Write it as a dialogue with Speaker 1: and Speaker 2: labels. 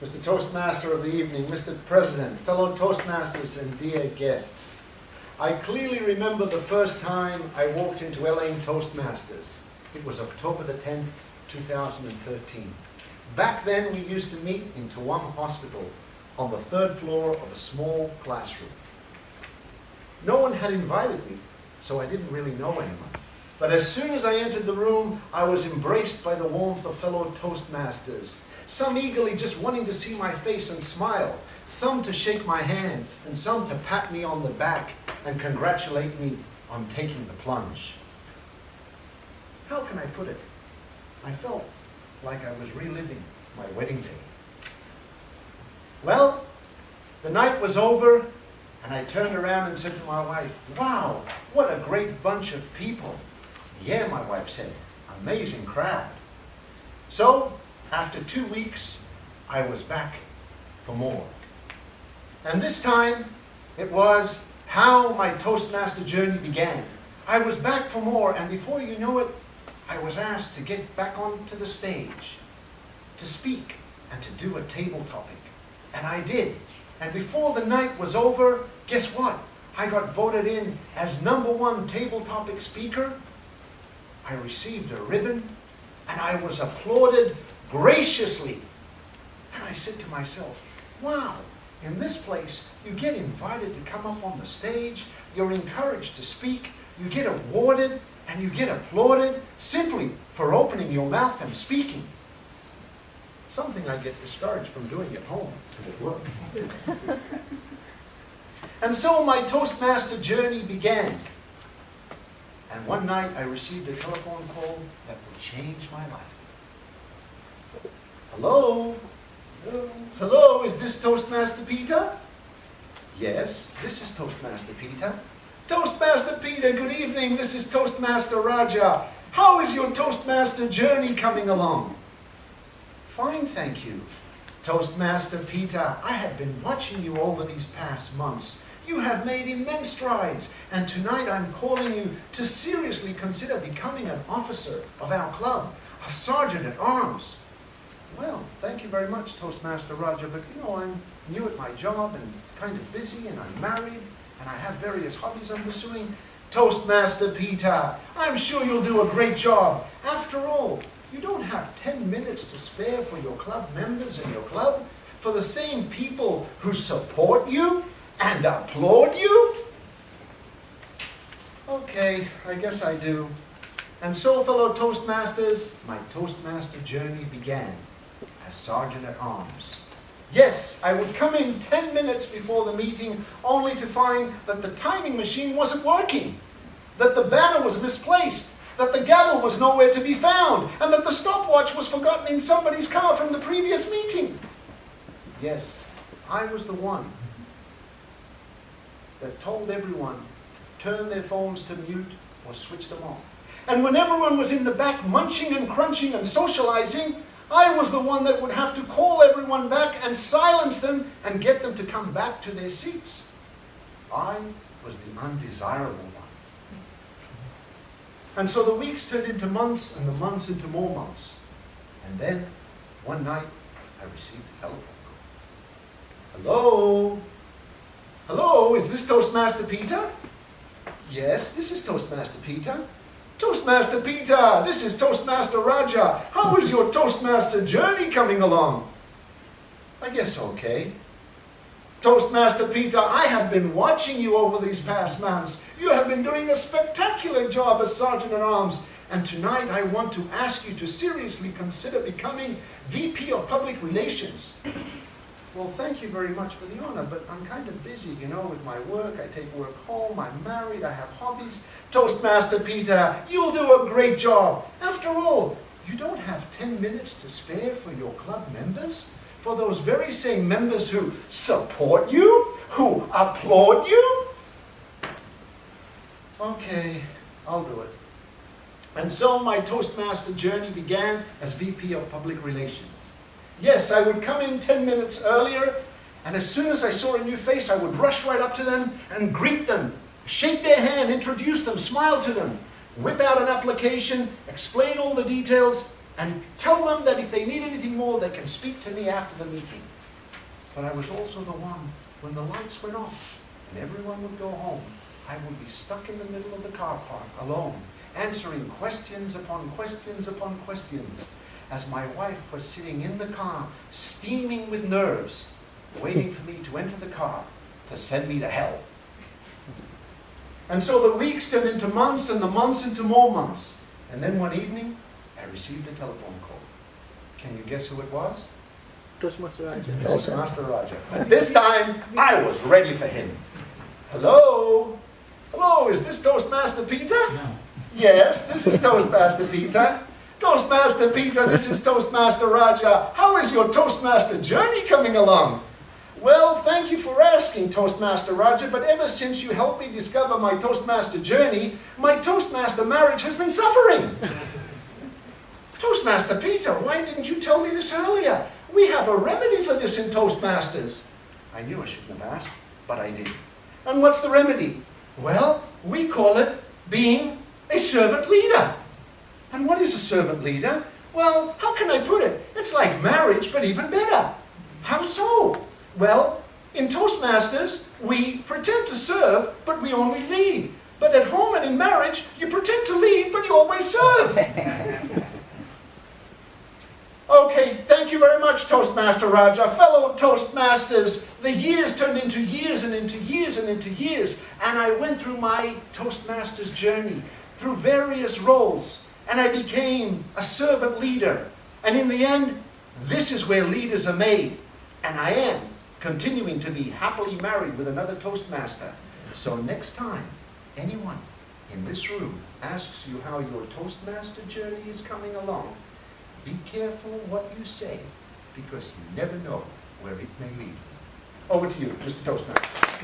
Speaker 1: Mr. Toastmaster of the evening, Mr. President, fellow Toastmasters, and dear guests. I clearly remember the first time I walked into LA Toastmasters. It was October the 10th, 2013. Back then, we used to meet in Toawama Hospital on the third floor of a small classroom. No one had invited me, so I didn't really know anyone. But as soon as I entered the room, I was embraced by the warmth of fellow Toastmasters, some eagerly just wanting to see my face and smile, some to shake my hand, and some to pat me on the back and congratulate me on taking the plunge. How can I put it? I felt like I was reliving my wedding day. Well, the night was over, and I turned around and said to my wife, "Wow, what a great bunch of people." "Yeah," my wife said, "amazing crowd." So, after 2 weeks, I was back for more. And this time, it was how my Toastmaster journey began. I was back for more, and before you know it, I was asked to get back onto the stage, to speak, and to do a table topic. And I did. And before the night was over, guess what? I got voted in as #1 table topic speaker. I received a ribbon, and I was applauded graciously. And I said to myself, wow, in this place, you get invited to come up on the stage, you're encouraged to speak, you get awarded, and you get applauded simply for opening your mouth and speaking. Something I get discouraged from doing at home at work. And so my Toastmaster journey began. And one night I received a telephone call that would change my life. Hello? Hello? Hello, is this Toastmaster Peter? Yes, this is Toastmaster Peter. Toastmaster Peter, good evening. This is Toastmaster Raja. How is your Toastmaster journey coming along? Fine, thank you. Toastmaster Peter, I have been watching you over these past months. You have made immense strides, and tonight I'm calling you to seriously consider becoming an officer of our club, a sergeant at arms. Well, thank you very much, Toastmaster Raja, but you know, I'm new at my job and kind of busy, and I'm married, and I have various hobbies I'm pursuing. Toastmaster Peter, I'm sure you'll do a great job. After all, you don't have 10 minutes to spare for your club members and your club, for the same people who support you and applaud you? Okay, I guess I do. And so, fellow Toastmasters, my Toastmaster journey began as Sergeant at Arms. Yes, I would come in 10 minutes before the meeting only to find that the timing machine wasn't working, that the banner was misplaced, that the gavel was nowhere to be found, and that the stopwatch was forgotten in somebody's car from the previous meeting. Yes, I was the one that told everyone to turn their phones to mute or switch them off. And when everyone was in the back munching and crunching and socializing, I was the one that would have to call everyone back and silence them and get them to come back to their seats. I was the undesirable one. And so the weeks turned into months and the months into more months. And then, one night, I received a telephone call. Hello? Hello, is this Toastmaster Peter? Yes, this is Toastmaster Peter. Toastmaster Peter, this is Toastmaster Raja. How is your Toastmaster journey coming along? I guess okay. Toastmaster Peter, I have been watching you over these past months. You have been doing a spectacular job as Sergeant at Arms. And tonight I want to ask you to seriously consider becoming VP of Public Relations. Well, thank you very much for the honor, but I'm kind of busy, you know, with my work. I take work home, I'm married, I have hobbies. Toastmaster Peter, you'll do a great job. After all, you don't have 10 minutes to spare for your club members? For those very same members who support you? Who applaud you? Okay, I'll do it. And so my Toastmaster journey began as VP of Public Relations. Yes, I would come in 10 minutes earlier, and as soon as I saw a new face, I would rush right up to them and greet them, shake their hand, introduce them, smile to them, whip out an application, explain all the details, and tell them that if they need anything more, they can speak to me after the meeting. But I was also the one, when the lights went off and everyone would go home, I would be stuck in the middle of the car park alone, answering questions upon questions upon questions, as my wife was sitting in the car, steaming with nerves, waiting for me to enter the car to send me to hell. And so the weeks turned into months, and the months into more months. And then one evening, I received a telephone call. Can you guess who it was?
Speaker 2: Toastmaster Raja.
Speaker 1: Toastmaster Raja. But this time, I was ready for him. Hello? Hello, is this Toastmaster Peter?
Speaker 3: No.
Speaker 1: Yes, this is Toastmaster Peter. Toastmaster Peter, this is Toastmaster Raja. How is your Toastmaster journey coming along? Well, thank you for asking, Toastmaster Raja, but ever since you helped me discover my Toastmaster journey, my Toastmaster marriage has been suffering. Toastmaster Peter, why didn't you tell me this earlier? We have a remedy for this in Toastmasters. I knew I shouldn't have asked, but I did. And what's the remedy? Well, we call it being a servant leader. And what is a servant leader? Well, how can I put it? It's like marriage, but even better. How so? Well, in Toastmasters, we pretend to serve, but we only lead. But at home and in marriage, you pretend to lead, but you always serve. Okay, thank you very much, Toastmaster Raja. Fellow Toastmasters, the years turned into years and into years and into years, and I went through my Toastmasters journey, through various roles, and I became a servant leader. And in the end, this is where leaders are made. And I am continuing to be happily married with another Toastmaster. So next time anyone in this room asks you how your Toastmaster journey is coming along, be careful what you say, because you never know where it may lead. Over to you, Mr. Toastmaster.